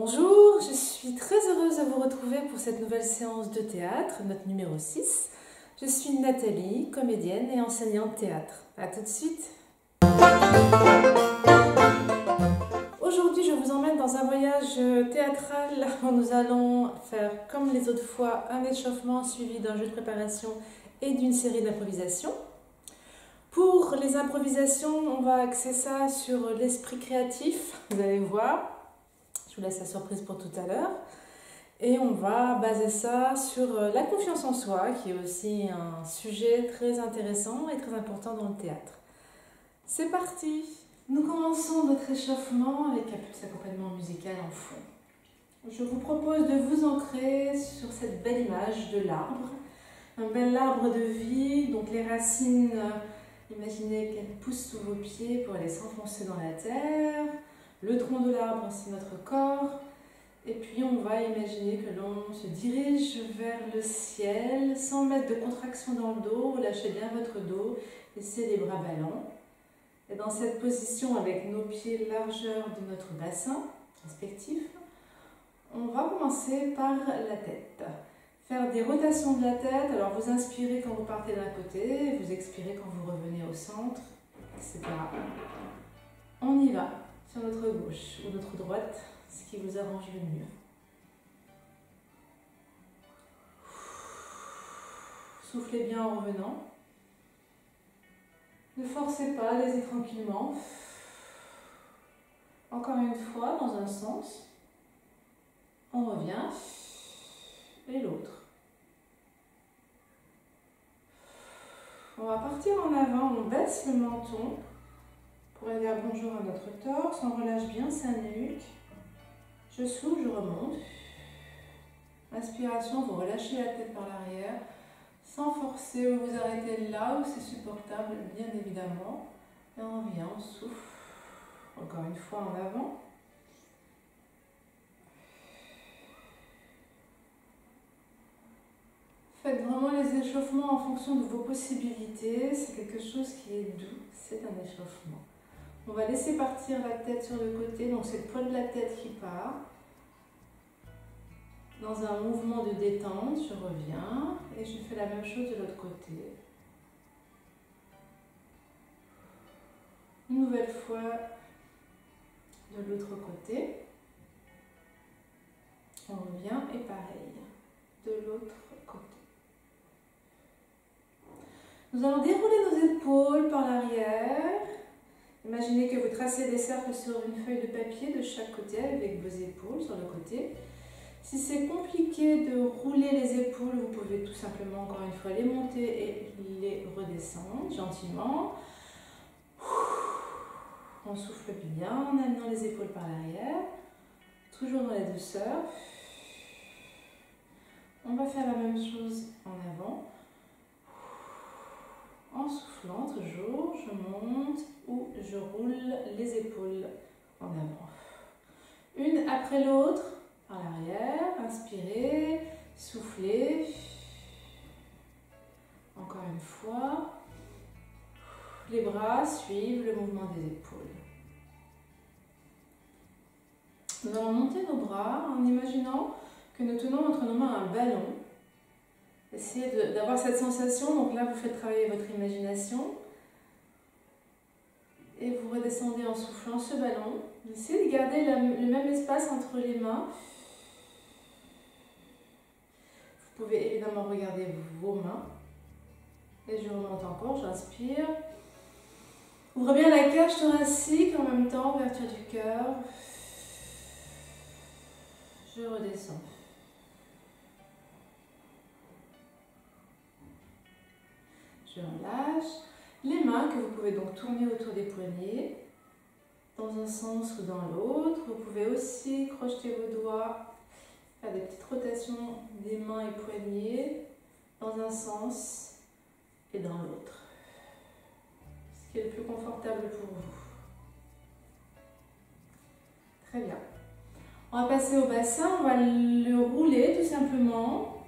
Bonjour, je suis très heureuse de vous retrouver pour cette nouvelle séance de théâtre, notre numéro 6. Je suis Nathalie, comédienne et enseignante théâtre. A tout de suite. Aujourd'hui, je vous emmène dans un voyage théâtral où nous allons faire, comme les autres fois, un échauffement suivi d'un jeu de préparation et d'une série d'improvisations. Pour les improvisations, on va axer ça sur l'esprit créatif, vous allez voir. Je vous laisse la surprise pour tout à l'heure. Et on va baser ça sur la confiance en soi, qui est aussi un sujet très intéressant et très important dans le théâtre. C'est parti! Nous commençons notre échauffement avec un petit accompagnement musical en fond. Je vous propose de vous ancrer sur cette belle image de l'arbre. Un bel arbre de vie, donc les racines, imaginez qu'elles poussent sous vos pieds pour aller s'enfoncer dans la terre. Le tronc de l'arbre, c'est notre corps. Et puis on va imaginer que l'on se dirige vers le ciel sans mettre de contraction dans le dos. Relâchez bien votre dos, laissez les bras ballants. Et dans cette position, avec nos pieds largeur de notre bassin respectif, on va commencer par la tête. Faire des rotations de la tête. Alors vous inspirez quand vous partez d'un côté, vous expirez quand vous revenez au centre, etc. On y va. Sur notre gauche ou notre droite, ce qui vous arrange le mieux. Soufflez bien en revenant. Ne forcez pas, allez-y tranquillement. Encore une fois, dans un sens. On revient. Et l'autre. On va partir en avant, on baisse le menton. Pour dire bonjour à notre torse, on relâche bien sa nuque. Je souffle, je remonte. Inspiration, vous relâchez la tête par l'arrière. Sans forcer, vous vous arrêtez là où c'est supportable, bien évidemment. Et on revient, on souffle. Encore une fois en avant. Faites vraiment les échauffements en fonction de vos possibilités. C'est quelque chose qui est doux, c'est un échauffement. On va laisser partir la tête sur le côté, donc c'est le poids de la tête qui part. Dans un mouvement de détente, je reviens et je fais la même chose de l'autre côté. Une nouvelle fois de l'autre côté. On revient et pareil, de l'autre côté. Nous allons dérouler nos épaules par l'arrière. Imaginez que vous tracez des cercles sur une feuille de papier de chaque côté avec vos épaules sur le côté. Si c'est compliqué de rouler les épaules, vous pouvez tout simplement, encore une fois, les monter et les redescendre gentiment. On souffle bien en amenant les épaules par l'arrière, toujours dans la douceur. On va faire la même chose en avant. En soufflant toujours, je monte ou je roule les épaules en avant. Une après l'autre, par l'arrière, inspirez, soufflez. Encore une fois. Les bras suivent le mouvement des épaules. Nous allons monter nos bras en imaginant que nous tenons entre nos mains un ballon. Essayez d'avoir cette sensation, donc là vous faites travailler votre imagination et vous redescendez en soufflant ce ballon. Essayez de garder le même espace entre les mains. Vous pouvez évidemment regarder vos mains et je remonte encore, j'inspire. Ouvrez bien la cage thoracique en même temps, ouverture du cœur. Je redescends. Je relâche. Les mains que vous pouvez donc tourner autour des poignets, dans un sens ou dans l'autre. Vous pouvez aussi crocheter vos doigts, faire des petites rotations des mains et poignets, dans un sens et dans l'autre. Ce qui est le plus confortable pour vous. Très bien. On va passer au bassin, on va le rouler tout simplement.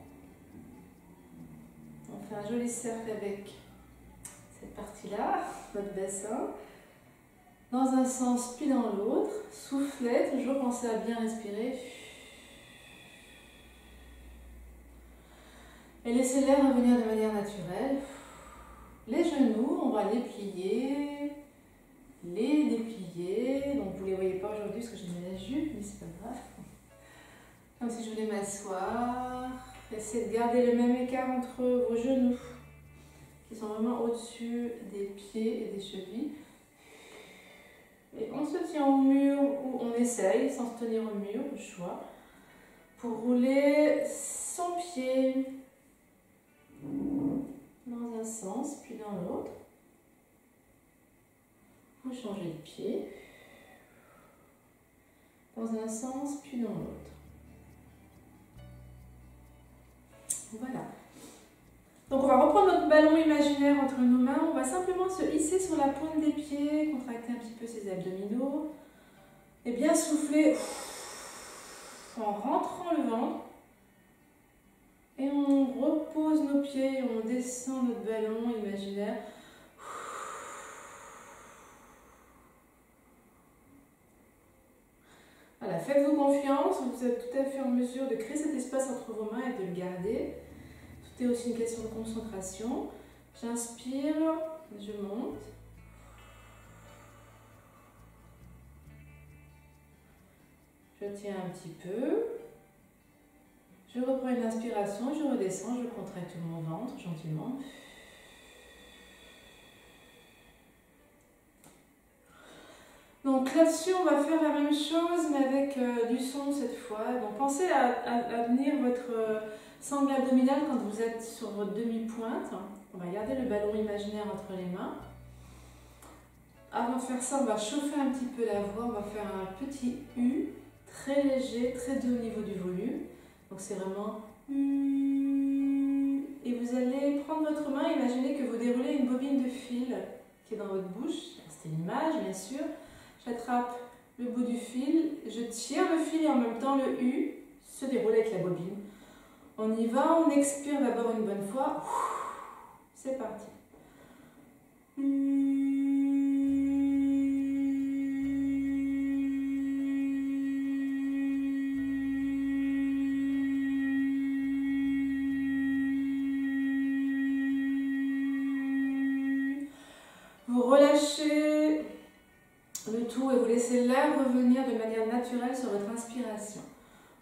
On fait un joli cercle avec cette partie-là, notre bassin. Dans un sens puis dans l'autre. Soufflez, toujours pensez à bien respirer. Et laissez l'air revenir de manière naturelle. Les genoux, on va les plier, les déplier. Donc vous ne les voyez pas aujourd'hui parce que j'ai mis la jupe, mais c'est pas grave. Comme si je voulais m'asseoir. Essayez de garder le même écart entre vos genoux, qui sont vraiment au-dessus des pieds et des chevilles. Et on se tient au mur ou on essaye, sans se tenir au mur, au choix, pour rouler son pied dans un sens, puis dans l'autre. Vous changez de pied dans un sens, puis dans l'autre. Voilà. Donc on va reprendre notre ballon imaginaire entre nos mains. On va simplement se hisser sur la pointe des pieds, contracter un petit peu ses abdominaux et bien souffler en rentrant le ventre. Et on repose nos pieds et on descend notre ballon imaginaire. Voilà, faites-vous confiance, vous êtes tout à fait en mesure de créer cet espace entre vos mains et de le garder. Tout est aussi une question de concentration. J'inspire, je monte. Je tiens un petit peu. Je reprends une inspiration, je redescends, je contracte mon ventre gentiment. Donc là-dessus, on va faire la même chose, mais avec du son cette fois. Donc pensez à tenir votre sangle abdominale quand vous êtes sur votre demi-pointe. On va garder le ballon imaginaire entre les mains. Avant de faire ça, on va chauffer un petit peu la voix. On va faire un petit U, très léger, très doux au niveau du volume. Donc c'est vraiment U. Et vous allez prendre votre main, imaginez que vous déroulez une bobine de fil qui est dans votre bouche. C'est une image, bien sûr. J'attrape le bout du fil, je tire le fil et en même temps le U se déroule avec la bobine. On y va, on expire d'abord une bonne fois. C'est parti. Vous relâchez le tout et vous laissez l'air revenir de manière naturelle sur votre inspiration.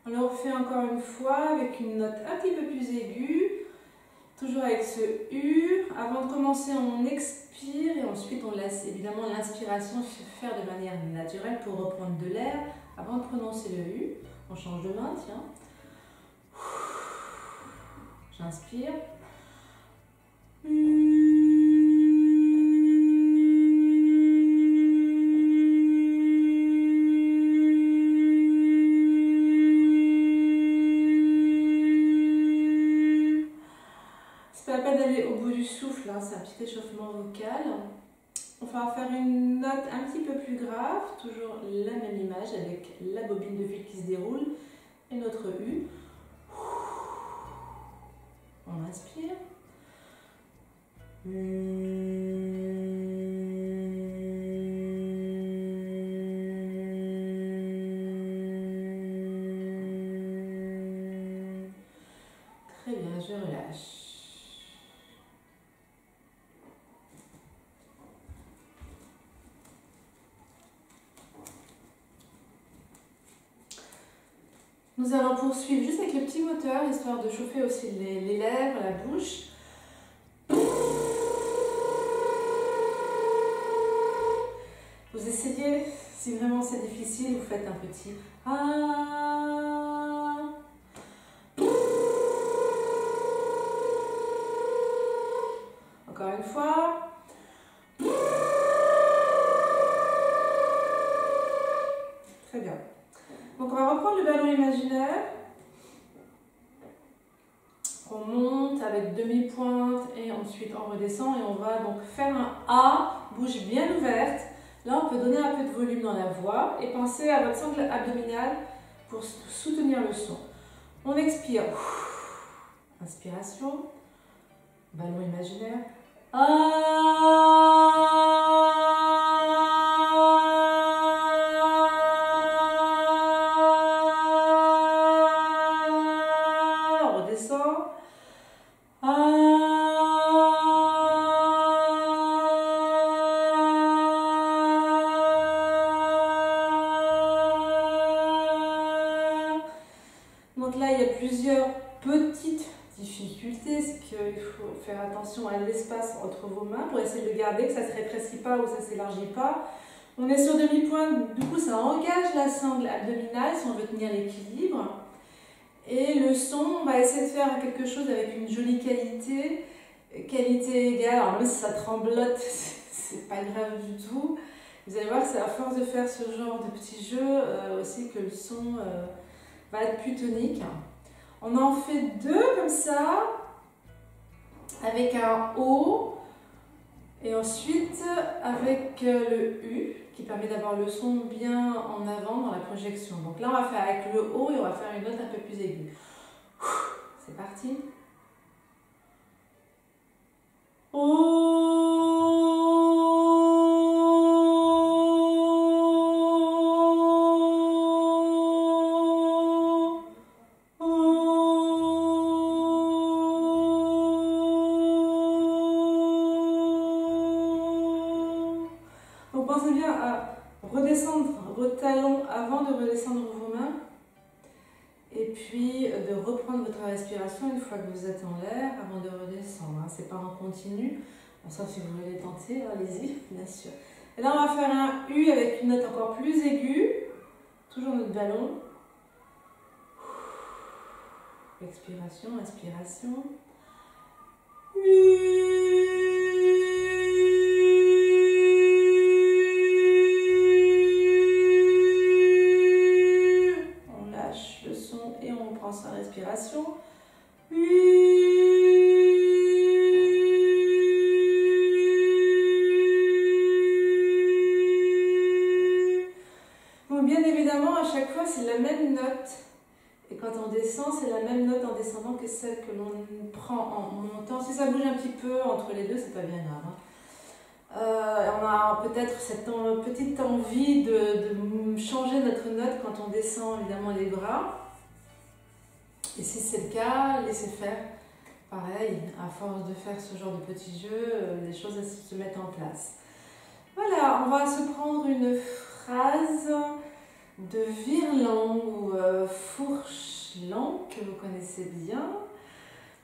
On le refait encore une fois avec une note un petit peu plus aiguë, toujours avec ce U. Avant de commencer, on expire et ensuite on laisse évidemment l'inspiration se faire de manière naturelle pour reprendre de l'air. Avant de prononcer le U, on change de main, tiens. J'inspire. D'aller au bout du souffle, hein, c'est un petit échauffement vocal. On va faire une note un petit peu plus grave, toujours la même image avec la bobine de fil qui se déroule et notre U. On inspire. Très bien, je relâche. Nous allons poursuivre juste avec le petit moteur, histoire de chauffer aussi les lèvres, la bouche. Vous essayez, si vraiment c'est difficile, vous faites un petit ah. Encore une fois. Très bien. Donc on va reprendre le ballon imaginaire. On monte avec demi-pointe et ensuite on redescend et on va donc faire un A, bouche bien ouverte. Là on peut donner un peu de volume dans la voix et penser à votre sangle abdominale pour soutenir le son. On expire. Inspiration. Ballon imaginaire. A. Donc là, il y a plusieurs petites difficultés, c'est qu'il faut faire attention à l'espace entre vos mains pour essayer de le garder, que ça ne se rétrécit pas ou ça ne s'élargit pas. On est sur demi-point, du coup ça engage la sangle abdominale si on veut tenir l'équilibre. Et le son, on va essayer de faire quelque chose avec une jolie qualité, qualité égale. Alors même si ça tremblote, c'est pas grave du tout. Vous allez voir que c'est à force de faire ce genre de petits jeux aussi que le son va être plus tonique. On en fait deux comme ça, avec un O, et ensuite avec le U, qui permet d'avoir le son bien en avant dans la projection. Donc là, on va faire avec le O et on va faire une note un peu plus aiguë. C'est parti. Donc pensez bien à redescendre vos talons avant de redescendre vos mains et puis de reprendre votre respiration une fois que vous êtes en l'air avant de redescendre. C'est pas en continu, sauf si vous voulez les tenter, allez-y, bien sûr. Et là on va faire un U avec une note encore plus aiguë, toujours notre ballon. Expiration, inspiration. Sa respiration. Donc bien évidemment, à chaque fois, c'est la même note. Et quand on descend, c'est la même note en descendant que celle que l'on prend en montant. Si ça bouge un petit peu entre les deux, c'est pas bien grave. On a peut-être cette petite envie de changer notre note quand on descend évidemment les bras. Et si c'est le cas, laissez faire. Pareil, à force de faire ce genre de petits jeux, les choses se mettent en place. Voilà, on va se prendre une phrase de Virlang ou Fourchlang, que vous connaissez bien,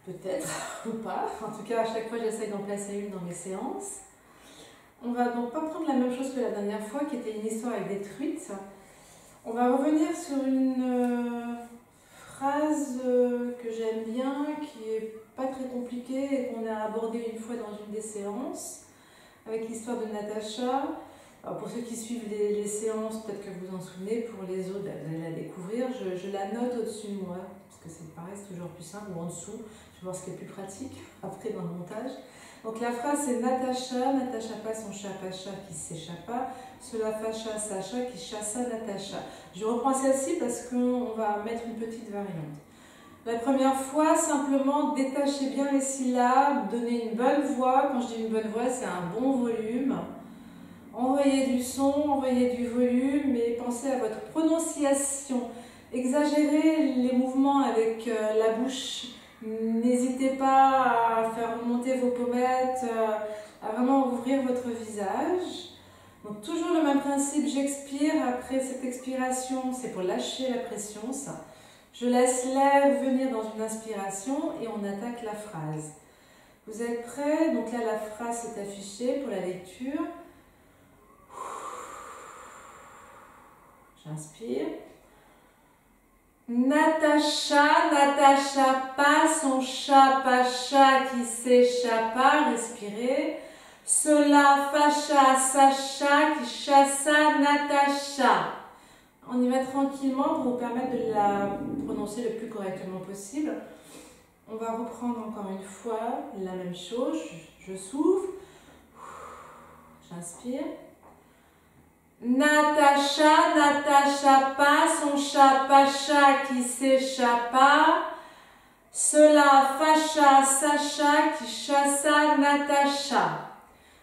peut-être ou pas. En tout cas, à chaque fois, j'essaye d'en placer une dans mes séances. On va donc pas prendre la même chose que la dernière fois, qui était une histoire avec des truites. On va revenir sur une phrase que j'aime bien, qui est pas très compliquée et qu'on a abordée une fois dans une des séances, avec l'histoire de Natacha. Alors pour ceux qui suivent les séances, peut-être que vous vous en souvenez, pour les autres, vous allez la découvrir. Je la note au-dessus de moi, parce que c'est pareil, c'est toujours plus simple, ou en dessous, je vais voir ce qui est plus pratique après dans le montage. Donc la phrase c'est Natacha pas son chat Pacha qui s'échappa, cela fâcha Sacha qui chassa Natacha. Je reprends celle-ci parce qu'on va mettre une petite variante. La première fois, simplement détachez bien les syllabes, donnez une bonne voix. Quand je dis une bonne voix, c'est un bon volume. Envoyez du son, envoyez du volume et pensez à votre prononciation. Exagérez les mouvements avec la bouche. N'hésitez pas à faire remonter vos pommettes, à vraiment ouvrir votre visage. Donc toujours le même principe, j'expire, après cette expiration, c'est pour lâcher la pression, ça. Je laisse l'air venir dans une inspiration et on attaque la phrase. Vous êtes prêts? Donc là la phrase est affichée pour la lecture. J'inspire. Natacha pas son chat Pacha qui s'échappa, respirez. Cela fâcha Sacha qui chassa Natacha. On y va tranquillement pour vous permettre de la prononcer le plus correctement possible. On va reprendre encore une fois la même chose. Je souffle. J'inspire. Natacha pas son chat Pacha qui s'échappa. Cela fâcha Sacha qui chassa Natacha.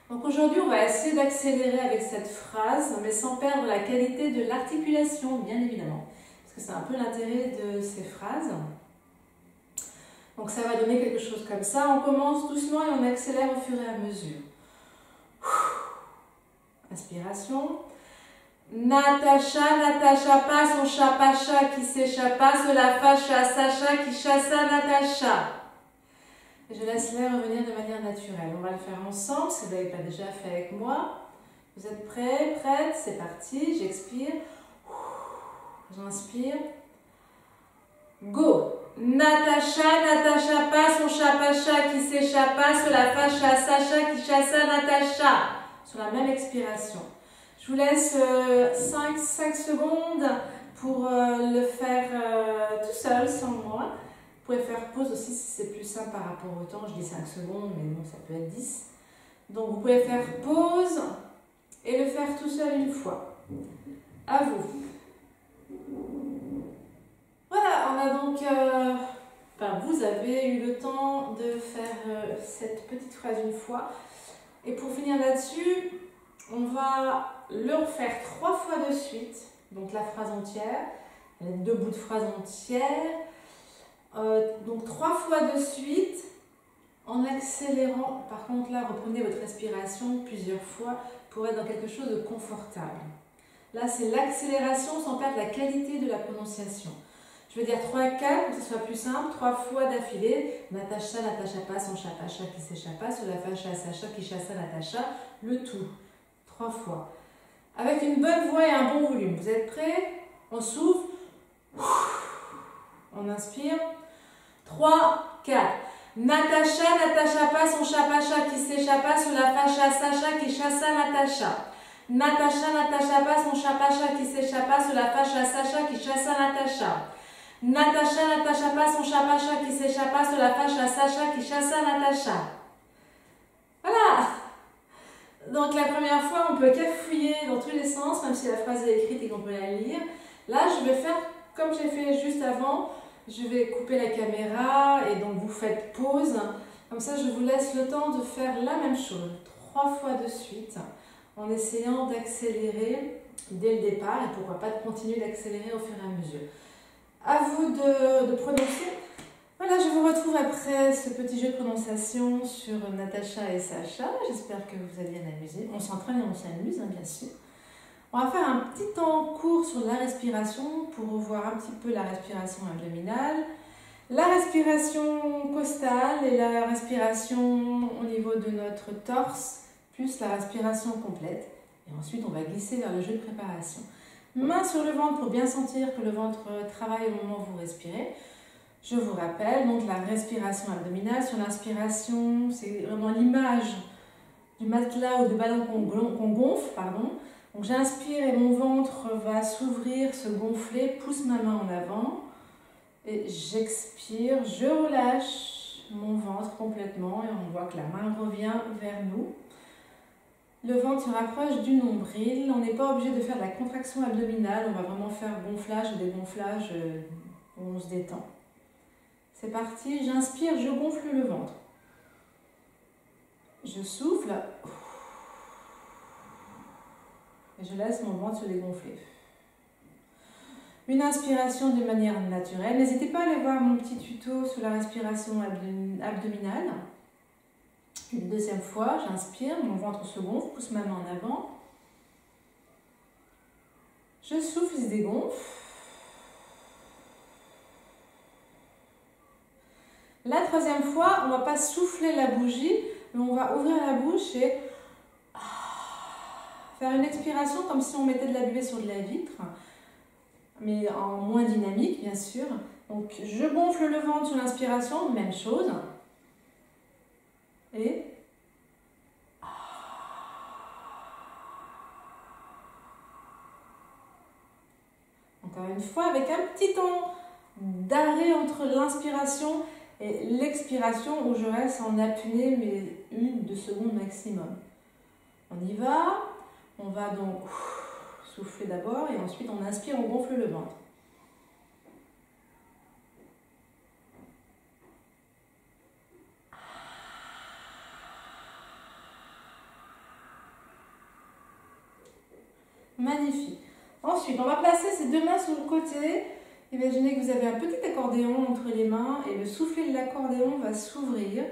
Donc aujourd'hui, on va essayer d'accélérer avec cette phrase, mais sans perdre la qualité de l'articulation, bien évidemment. Parce que c'est un peu l'intérêt de ces phrases. Donc ça va donner quelque chose comme ça. On commence doucement et on accélère au fur et à mesure. Inspiration. Natacha, Natacha passe son chapacha qui s'échappa, cela fâcha Sacha qui chassa Natacha. Je laisse l'air revenir de manière naturelle. On va le faire ensemble, si vous n'avez pas déjà fait avec moi. Vous êtes prêts, prêtes? C'est parti, j'expire. J'inspire. Go! Natacha, Natacha passe son chapacha qui s'échappa, cela fâcha Sacha qui chassa Natacha. Sur la même expiration. Je vous laisse 5 secondes pour le faire tout seul, sans moi. Vous pouvez faire pause aussi si c'est plus simple par rapport au temps. Je dis 5 secondes, mais bon, ça peut être 10. Donc vous pouvez faire pause et le faire tout seul une fois. À vous. Voilà, on a donc... vous avez eu le temps de faire cette petite phrase une fois. Et pour finir là-dessus, on va le refaire 3 fois de suite. Donc la phrase entière, les 2 bouts de phrase entière. Donc 3 fois de suite en accélérant. Par contre là, reprenez votre respiration plusieurs fois pour être dans quelque chose de confortable. Là, c'est l'accélération sans perdre la qualité de la prononciation. Je vais dire 3 et 4 pour que ce soit plus simple. 3 fois d'affilée. Natacha, Natacha passe son chapacha qui s'échappa, cela fâcha Sacha qui chassa Natacha. Le tout. 3 fois. Avec une bonne voix et un bon volume. Vous êtes prêts? On souffle. On inspire. 3, 4. Natacha, Natacha passe son chapacha qui s'échappa, cela fâcha Sacha qui chassa Natacha. Natacha, Natacha passe son chapacha qui s'échappa, cela fâcha Sacha qui chassa Natacha. Natacha, Natacha passe son chapacha qui s'échappa, cela fâcha Sacha qui chassa Natacha. Voilà! Donc la première fois, on peut cafouiller dans tous les sens, même si la phrase est écrite et qu'on peut la lire. Là, je vais faire comme j'ai fait juste avant. Je vais couper la caméra et donc vous faites pause. Comme ça, je vous laisse le temps de faire la même chose 3 fois de suite en essayant d'accélérer dès le départ et pourquoi pas de continuer d'accélérer au fur et à mesure. À vous de prononcer. Voilà, je vous retrouve après ce petit jeu de prononciation sur Natacha et Sacha. J'espère que vous allez bien amuser. On s'entraîne et on s'amuse, hein, bien sûr. On va faire un petit temps court sur la respiration pour revoir un petit peu la respiration abdominale, la respiration costale et la respiration au niveau de notre torse, plus la respiration complète. Et ensuite, on va glisser vers le jeu de préparation. Main sur le ventre pour bien sentir que le ventre travaille au moment où vous respirez. Je vous rappelle donc la respiration abdominale. Sur l'inspiration, c'est vraiment l'image du matelas ou du ballon qu'on gonfle, pardon. Donc j'inspire et mon ventre va s'ouvrir, se gonfler, pousse ma main en avant. Et j'expire, je relâche mon ventre complètement et on voit que la main revient vers nous. Le ventre se rapproche du nombril. On n'est pas obligé de faire de la contraction abdominale. On va vraiment faire gonflage et dégonflage où on se détend. C'est parti, j'inspire, je gonfle le ventre. Je souffle. Et je laisse mon ventre se dégonfler. Une inspiration de manière naturelle. N'hésitez pas à aller voir mon petit tuto sur la respiration abdominale. Une deuxième fois, j'inspire, mon ventre se gonfle, pousse ma main en avant. Je souffle, il se dégonfle. La troisième fois, on ne va pas souffler la bougie, mais on va ouvrir la bouche et faire une expiration comme si on mettait de la buée sur de la vitre, mais en moins dynamique, bien sûr. Donc, je gonfle le ventre sur l'inspiration, même chose. Et encore une fois, avec un petit temps d'arrêt entre l'inspiration et l'expiration où je reste en apnée, mais 1-2 secondes maximum. On y va. On va donc souffler d'abord et ensuite on inspire, on gonfle le ventre. Magnifique. Ensuite, on va placer ces 2 mains sur le côté. Imaginez que vous avez un petit accordéon entre les mains et le soufflet de l'accordéon va s'ouvrir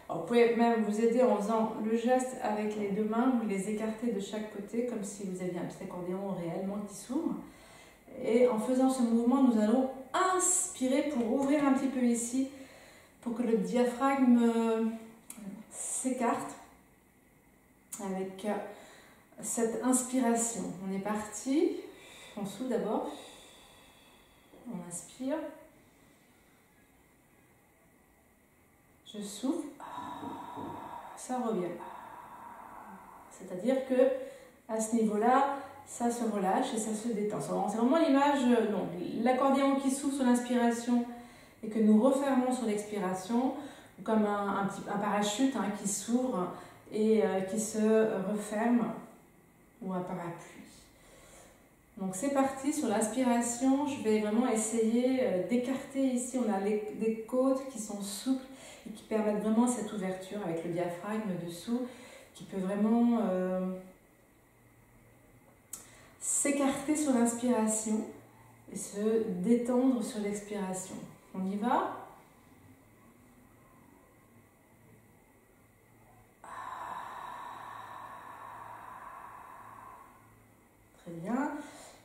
Alors, vous pouvez même vous aider en faisant le geste avec les deux mains, vous les écartez de chaque côté comme si vous aviez un petit accordéon réellement qui s'ouvre. Et en faisant ce mouvement, nous allons inspirer pour ouvrir un petit peu ici, pour que le diaphragme s'écarte avec cette inspiration. On est parti, on souffle d'abord, on inspire, je souffle, ça revient. C'est-à-dire que à ce niveau-là, ça se relâche et ça se détend. C'est vraiment l'image, l'accordéon qui s'ouvre sur l'inspiration et que nous refermons sur l'expiration, comme un parachute qui s'ouvre et qui se referme, ou un parapluie. Donc c'est parti, sur l'inspiration, je vais vraiment essayer d'écarter ici, on a des côtes qui sont souples et qui permettent vraiment cette ouverture avec le diaphragme dessous, qui peut vraiment s'écarter sur l'inspiration et se détendre sur l'expiration. On y va? Très bien.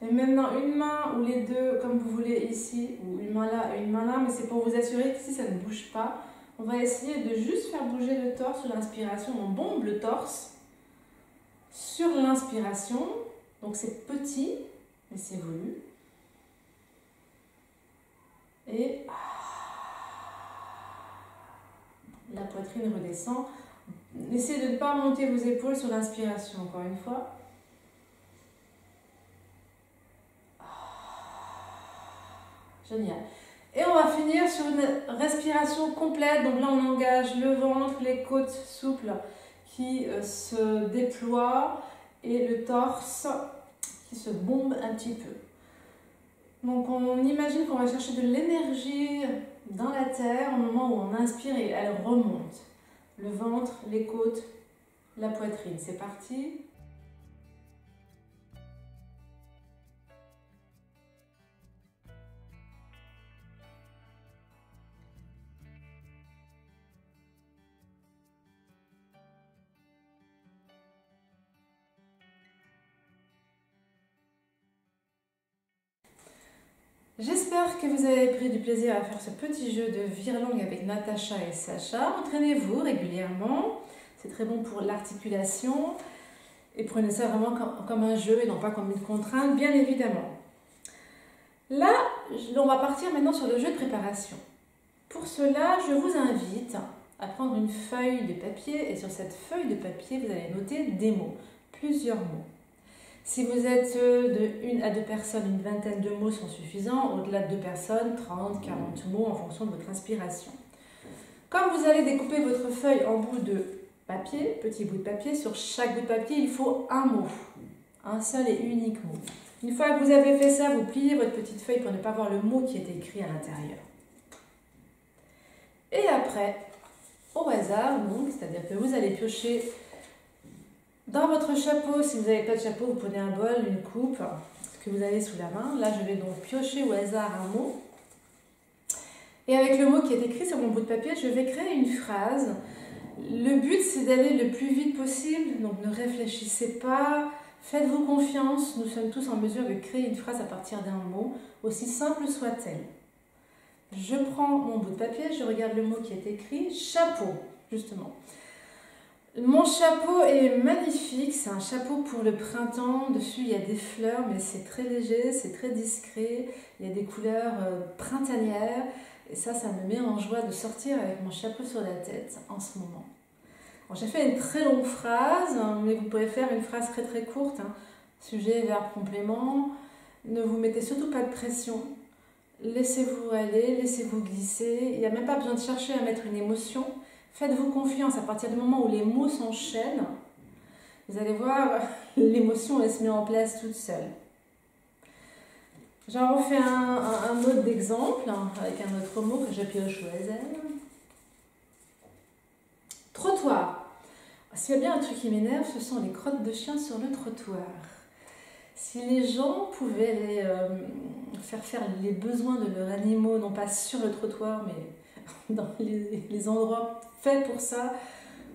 Et maintenant, une main ou les deux, comme vous voulez ici, ou une main là et une main là, mais c'est pour vous assurer qu'ici ça ne bouge pas. On va essayer de juste faire bouger le torse sur l'inspiration. On bombe le torse sur l'inspiration. Donc c'est petit, mais c'est voulu. Et la poitrine redescend. Essayez de ne pas monter vos épaules sur l'inspiration, encore une fois. Génial. Et on va finir sur une respiration complète. Donc là, on engage le ventre, les côtes souples qui se déploient et le torse qui se bombe un petit peu. Donc on imagine qu'on va chercher de l'énergie dans la terre au moment où on inspire et elle remonte. Le ventre, les côtes, la poitrine. C'est parti. J'espère que vous avez pris du plaisir à faire ce petit jeu de virlang avec Natacha et Sacha. Entraînez-vous régulièrement, c'est très bon pour l'articulation et prenez ça vraiment comme un jeu et non pas comme une contrainte, bien évidemment. Là, on va partir maintenant sur le jeu de préparation. Pour cela, je vous invite à prendre une feuille de papier et sur cette feuille de papier, vous allez noter des mots, plusieurs mots. Si vous êtes de 1 à 2 personnes, une vingtaine de mots sont suffisants. Au-delà de 2 personnes, 30, 40 mots en fonction de votre inspiration. Comme vous allez découper votre feuille en bouts de papier, petits bouts de papier, sur chaque bout de papier, il faut un mot. Un seul et unique mot. Une fois que vous avez fait ça, vous pliez votre petite feuille pour ne pas voir le mot qui est écrit à l'intérieur. Et après, au hasard, c'est-à-dire que vous allez piocher dans votre chapeau. Si vous n'avez pas de chapeau, vous prenez un bol, une coupe, ce que vous avez sous la main. Là, je vais donc piocher au hasard un mot. Et avec le mot qui est écrit sur mon bout de papier, je vais créer une phrase. Le but, c'est d'aller le plus vite possible. Donc, ne réfléchissez pas. Faites-vous confiance. Nous sommes tous en mesure de créer une phrase à partir d'un mot, aussi simple soit-elle. Je prends mon bout de papier, je regarde le mot qui est écrit. Chapeau, justement. Mon chapeau est magnifique, c'est un chapeau pour le printemps. Dessus il y a des fleurs, mais c'est très léger, c'est très discret. Il y a des couleurs printanières et ça me met en joie de sortir avec mon chapeau sur la tête en ce moment. J'ai fait une très longue phrase, mais vous pouvez faire une phrase très très courte. Sujet, verbe, complément. Ne vous mettez surtout pas de pression. Laissez-vous aller, laissez-vous glisser. Il n'y a même pas besoin de chercher à mettre une émotion. Faites-vous confiance à partir du moment où les mots s'enchaînent. Vous allez voir, l'émotion, elle se met en place toute seule. J'en refais un autre d'exemple, avec un autre mot que je pioche au hasard. Trottoir. S'il y a bien un truc qui m'énerve, ce sont les crottes de chiens sur le trottoir. Si les gens pouvaient faire les besoins de leurs animaux, non pas sur le trottoir, mais dans les endroits faits pour ça,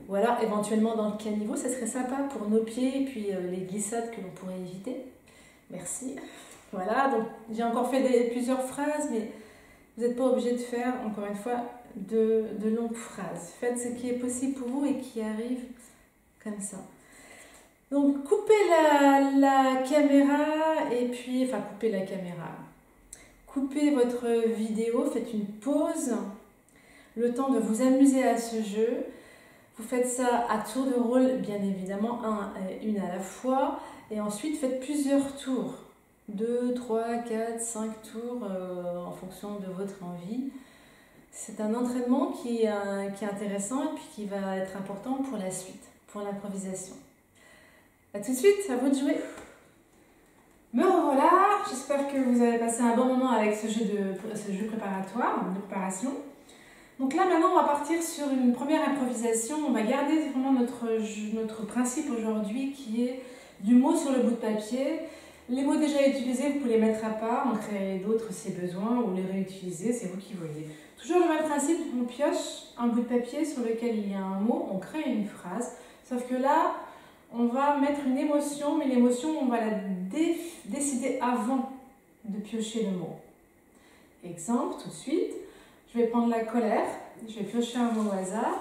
ou alors éventuellement dans le caniveau, ça serait sympa pour nos pieds et puis les glissades que l'on pourrait éviter. Merci. Voilà, donc j'ai encore fait plusieurs phrases, mais vous n'êtes pas obligé de faire, encore une fois, de longues phrases. Faites ce qui est possible pour vous et qui arrive comme ça. Donc coupez la caméra et puis, enfin coupez la caméra. Coupez votre vidéo, faites une pause, le temps de vous amuser à ce jeu. Vous faites ça à tour de rôle, bien évidemment, une à la fois. Et ensuite, faites plusieurs tours. 2, 3, 4, 5 tours en fonction de votre envie. C'est un entraînement qui est intéressant et puis qui va être important pour la suite, pour l'improvisation. A tout de suite, à vous de jouer. Me revoilà, j'espère que vous avez passé un bon moment avec ce jeu préparatoire, de préparation. Donc là maintenant on va partir sur une première improvisation, on va garder vraiment notre principe aujourd'hui qui est du mot sur le bout de papier. Les mots déjà utilisés, vous pouvez les mettre à part, en créer d'autres si besoin ou les réutiliser, c'est vous qui voyez. Toujours le même principe, on pioche un bout de papier sur lequel il y a un mot, on crée une phrase, sauf que là on va mettre une émotion, mais l'émotion on va la décider avant de piocher le mot. Exemple, tout de suite, je vais prendre la colère, je vais piocher un mot au hasard.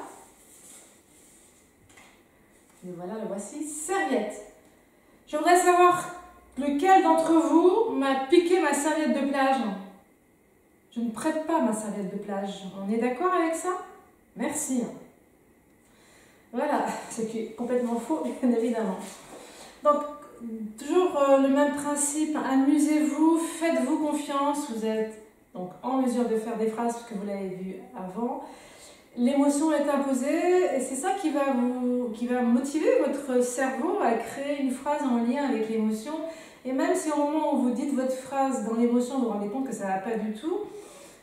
Et voilà, le voici, serviette. Je voudrais savoir lequel d'entre vous m'a piqué ma serviette de plage. Je ne prête pas ma serviette de plage. On est d'accord avec ça? Merci. Voilà, ce qui est complètement faux, bien évidemment. Donc, toujours le même principe, amusez-vous, faites-vous confiance, vous êtes donc en mesure de faire des phrases parce que vous l'avez vu avant. L'émotion est imposée et c'est ça qui va motiver votre cerveau à créer une phrase en lien avec l'émotion. Et même si au moment où vous dites votre phrase dans l'émotion, vous vous rendez compte que ça ne va pas du tout,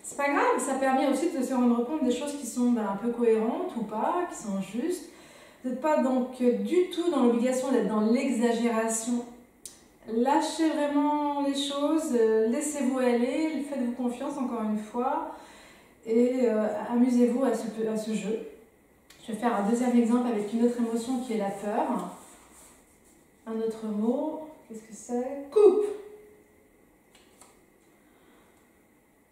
c'est pas grave, ça permet aussi de se rendre compte des choses qui sont un peu cohérentes ou pas, qui sont justes. Vous n'êtes pas donc du tout dans l'obligation d'être dans l'exagération. Lâchez vraiment les choses, laissez-vous aller, faites-vous confiance encore une fois et amusez-vous à ce jeu. Je vais faire un deuxième exemple avec une autre émotion qui est la peur. Un autre mot, qu'est-ce que c'est? Coupe!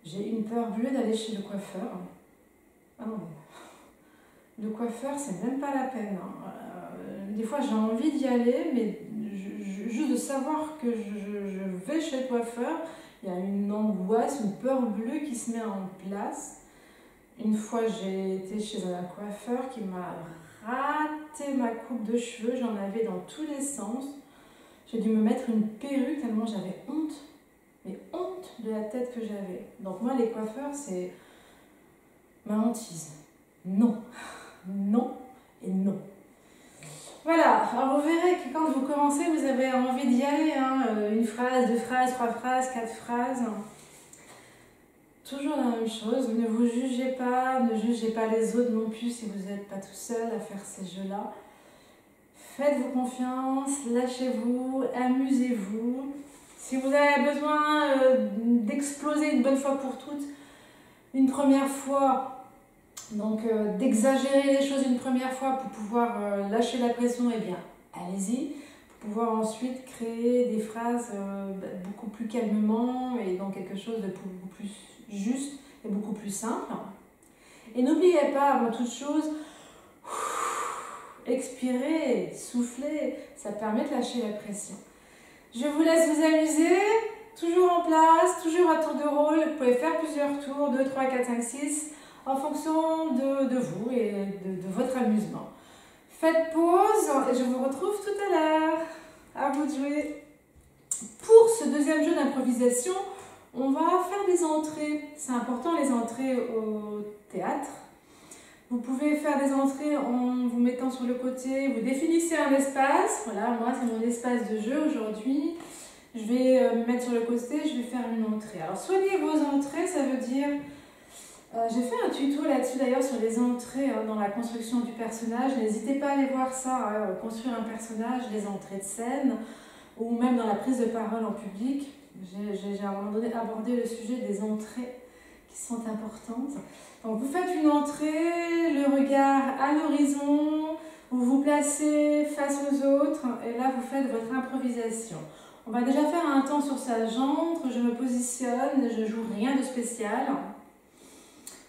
J'ai une peur bleue d'aller chez le coiffeur. Ah non, le coiffeur, c'est même pas la peine. Des fois, j'ai envie d'y aller, mais juste de savoir que je vais chez le coiffeur, il y a une angoisse, une peur bleue qui se met en place. Une fois, j'ai été chez un coiffeur qui m'a raté ma coupe de cheveux, j'en avais dans tous les sens. J'ai dû me mettre une perruque tellement j'avais honte, mais honte de la tête que j'avais. Donc moi, les coiffeurs, c'est ma hantise. Non, non et non. Voilà, alors vous verrez que quand vous commencez, vous avez envie d'y aller, hein, une phrase, deux phrases, trois phrases, quatre phrases. Toujours la même chose, ne vous jugez pas, ne jugez pas les autres non plus si vous n'êtes pas tout seul à faire ces jeux-là. Faites-vous confiance, lâchez-vous, amusez-vous. Si vous avez besoin d'exploser une bonne fois pour toutes, une première fois, donc d'exagérer les choses une première fois pour pouvoir lâcher la pression, eh bien allez-y. Pour pouvoir ensuite créer des phrases beaucoup plus calmement et dans quelque chose de beaucoup plus juste et beaucoup plus simple. Et n'oubliez pas, avant toute chose, expirez, soufflez, ça permet de lâcher la pression. Je vous laisse vous amuser, toujours en place, toujours à tour de rôle. Vous pouvez faire plusieurs tours, 2, 3, 4, 5, 6, en fonction de vous et de votre amusement. Faites pause et je vous retrouve tout à l'heure. À vous de jouer. Pour ce deuxième jeu d'improvisation, on va faire des entrées. C'est important les entrées au théâtre. Vous pouvez faire des entrées en vous mettant sur le côté, vous définissez un espace. Voilà, moi c'est mon espace de jeu aujourd'hui. Je vais me mettre sur le côté, je vais faire une entrée. Alors soignez vos entrées, ça veut dire... j'ai fait un tuto là-dessus d'ailleurs sur les entrées dans la construction du personnage. N'hésitez pas à aller voir ça, construire un personnage, les entrées de scène, ou même dans la prise de parole en public. J'ai à un moment donné abordé le sujet des entrées qui sont importantes. Donc vous faites une entrée, le regard à l'horizon, vous vous placez face aux autres et là vous faites votre improvisation. On va déjà faire un temps sur sa jambe, je me positionne, je joue rien de spécial.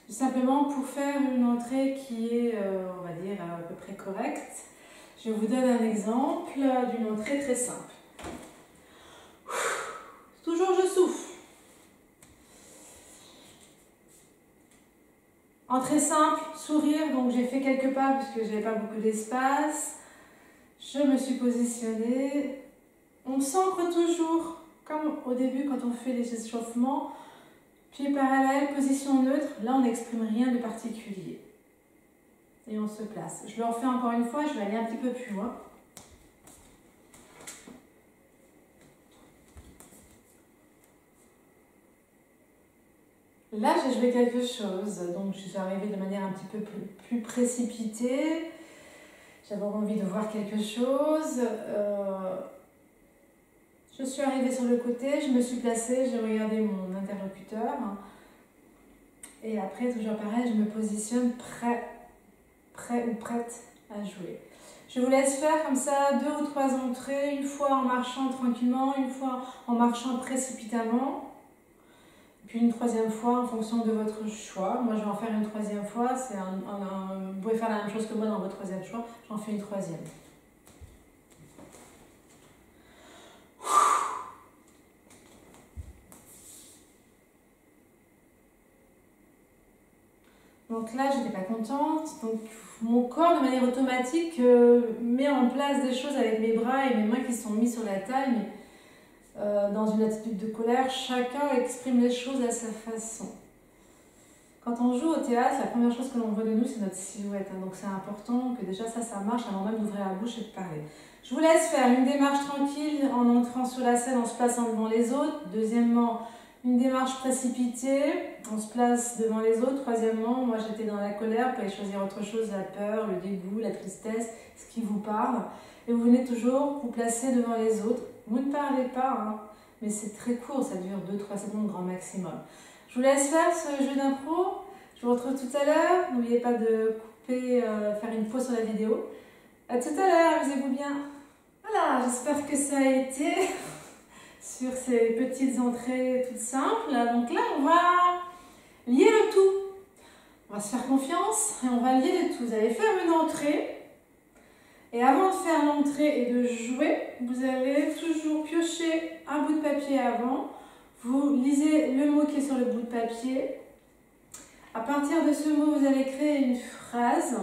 Simplement pour faire une entrée qui est, on va dire, à peu près correcte. Je vous donne un exemple d'une entrée très simple. Toujours je souffle. Entrée simple, sourire, donc j'ai fait quelques pas puisque je n'avais pas beaucoup d'espace. Je me suis positionnée. On s'ancre toujours, comme au début quand on fait les échauffements. Pieds parallèles, position neutre. Là, on n'exprime rien de particulier. Et on se place. Je le refais encore une fois, je vais aller un petit peu plus loin. Là, j'ai joué quelque chose, donc je suis arrivée de manière un petit peu plus précipitée. J'avais envie de voir quelque chose. Je suis arrivée sur le côté, je me suis placée, j'ai regardé mon interlocuteur. Et après, toujours pareil, je me positionne prêt ou prête à jouer. Je vous laisse faire comme ça 2 ou 3 entrées, une fois en marchant tranquillement, une fois en marchant précipitamment. Puis une 3e fois en fonction de votre choix. Moi, je vais en faire une 3e fois. Vous pouvez faire la même chose que moi dans votre 3e choix. J'en fais une 3e. Donc là, je n'étais pas contente. Donc mon corps, de manière automatique, met en place des choses avec mes bras et mes mains qui sont mis sur la taille. Mais dans une attitude de colère, chacun exprime les choses à sa façon. Quand on joue au théâtre, la première chose que l'on voit de nous, c'est notre silhouette. Donc c'est important que déjà ça marche avant même d'ouvrir la bouche et de parler. Je vous laisse faire une démarche tranquille en entrant sur la scène, en se plaçant devant les autres. Deuxièmement, une démarche précipitée, on se place devant les autres. Troisièmement, moi j'étais dans la colère, vous pouvez choisir autre chose, la peur, le dégoût, la tristesse, ce qui vous parle. Et vous venez toujours vous placer devant les autres. Vous ne parlez pas, hein, mais c'est très court, ça dure 2-3 secondes grand maximum. Je vous laisse faire ce jeu d'impro. Je vous retrouve tout à l'heure. N'oubliez pas de couper, faire une pause sur la vidéo. À tout à l'heure, amusez-vous bien. Voilà, j'espère que ça a été sur ces petites entrées toutes simples. Donc là, on va lier le tout. On va se faire confiance et on va lier le tout. Vous allez faire une entrée. Et avant de faire l'entrée et de jouer, vous allez toujours piocher un bout de papier avant. Vous lisez le mot qui est sur le bout de papier. À partir de ce mot, vous allez créer une phrase.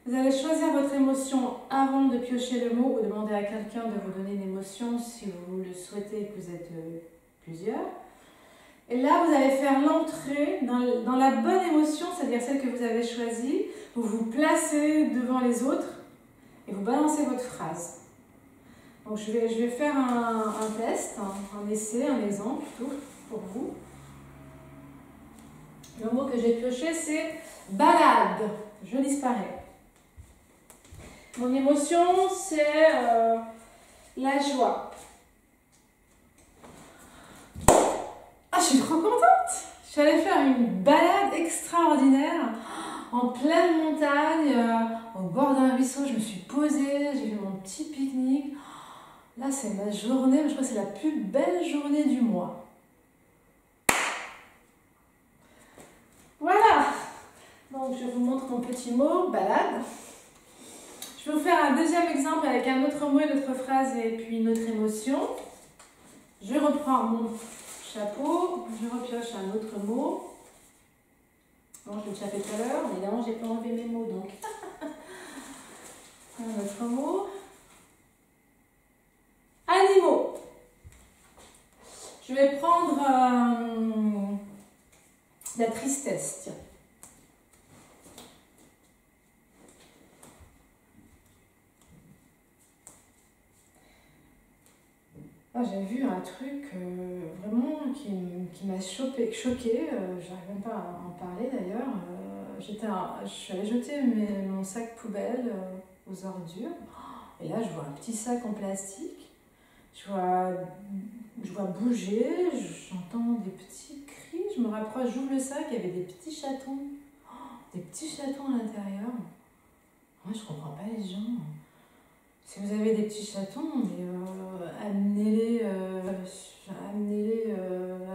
Vous allez choisir votre émotion avant de piocher le mot ou demander à quelqu'un de vous donner une émotion si vous le souhaitez et que vous êtes plusieurs. Et là, vous allez faire l'entrée dans la bonne émotion, c'est-à-dire celle que vous avez choisie. Vous vous placez devant les autres et vous balancez votre phrase. Donc je vais faire un test, un essai, un exemple plutôt pour vous. Le mot que j'ai pioché, c'est balade. Je disparais. Mon émotion, c'est la joie. Ah, je suis trop contente! Je suis allée faire une balade extraordinaire en pleine montagne, au bord d'un ruisseau. Je me suis posée, j'ai fait mon petit pique-nique. Là, c'est ma journée, je crois que c'est la plus belle journée du mois. Voilà! Donc, je vous montre mon petit mot, balade. Je vais vous faire un deuxième exemple avec un autre mot, une autre phrase et puis une autre émotion. Je reprends mon chapeau, je repioche un autre mot. Bon, je l'ai déjà fait tout à l'heure, évidemment, j'ai pas enlevé mes mots, donc. Un autre mot. Animaux. Je vais prendre la tristesse, tiens. Ah, j'ai vu un truc vraiment qui m'a choquée, j'arrive même pas à en parler d'ailleurs. Je suis allée jeter mon sac poubelle aux ordures, et là je vois un petit sac en plastique, je vois bouger, j'entends des petits cris, je me rapproche, j'ouvre le sac, il y avait des petits chatons. Des petits chatons à l'intérieur. Moi, je comprends pas les gens. Si vous avez des petits chatons, amenez-les à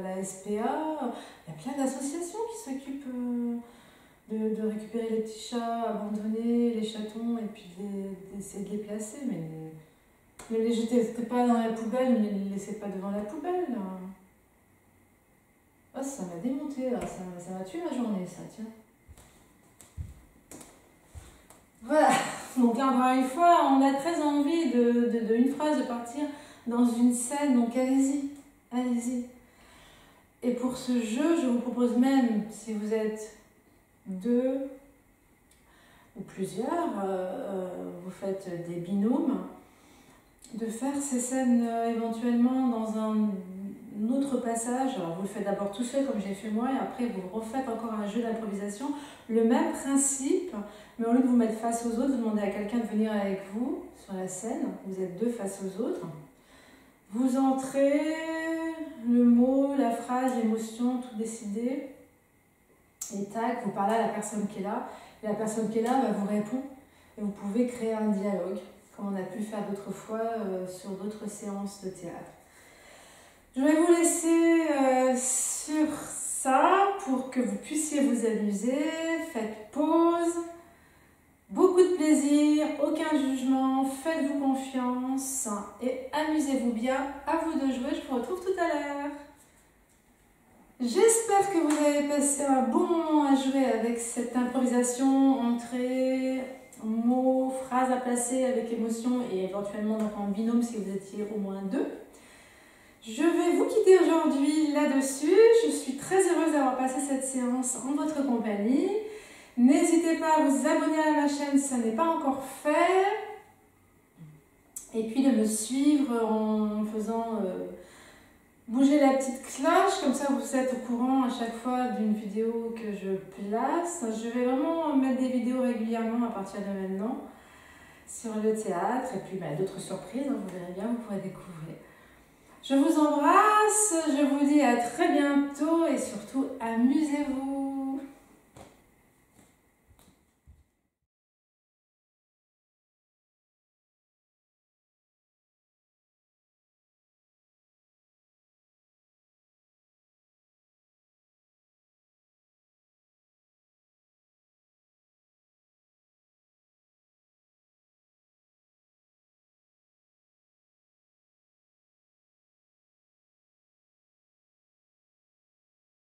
la SPA. Il y a plein d'associations qui s'occupent de récupérer les petits chats abandonnés, les chatons, et puis d'essayer de les placer. Mais ne les jetez pas dans la poubelle, ne les laissez pas devant la poubelle. Oh, ça m'a démonté, là. Ça m'a tué ma journée, ça, tiens. Voilà, donc encore une fois, on a très envie de une phrase de partir dans une scène, donc allez-y, allez-y. Et pour ce jeu, je vous propose même, si vous êtes 2 ou plusieurs, vous faites des binômes, de faire ces scènes éventuellement dans un autre passage. Alors vous le faites d'abord tout seul comme j'ai fait moi, et après vous refaites encore un jeu d'improvisation, le même principe, mais au lieu de vous mettre face aux autres, vous demandez à quelqu'un de venir avec vous sur la scène, vous êtes 2 face aux autres, vous entrez, le mot, la phrase, l'émotion, tout décidé, et tac, vous parlez à la personne qui est là, et la personne qui est là vous répond, et vous pouvez créer un dialogue, comme on a pu faire d'autres fois sur d'autres séances de théâtre. Je vais vous laisser sur ça pour que vous puissiez vous amuser. Faites pause, beaucoup de plaisir, aucun jugement, faites-vous confiance et amusez-vous bien. À vous de jouer, je vous retrouve tout à l'heure. J'espère que vous avez passé un bon moment à jouer avec cette improvisation, entrée, mots, phrases à placer avec émotion et éventuellement donc en binôme si vous étiez au moins 2. Je vais vous quitter aujourd'hui là-dessus. Je suis très heureuse d'avoir passé cette séance en votre compagnie. N'hésitez pas à vous abonner à ma chaîne si ça n'est pas encore fait. Et puis de me suivre en faisant bouger la petite cloche. Comme ça, vous êtes au courant à chaque fois d'une vidéo que je place. Je vais vraiment mettre des vidéos régulièrement à partir de maintenant sur le théâtre. Et puis d'autres surprises, vous verrez bien, vous pourrez découvrir. Je vous embrasse, je vous dis à très bientôt et surtout amusez-vous.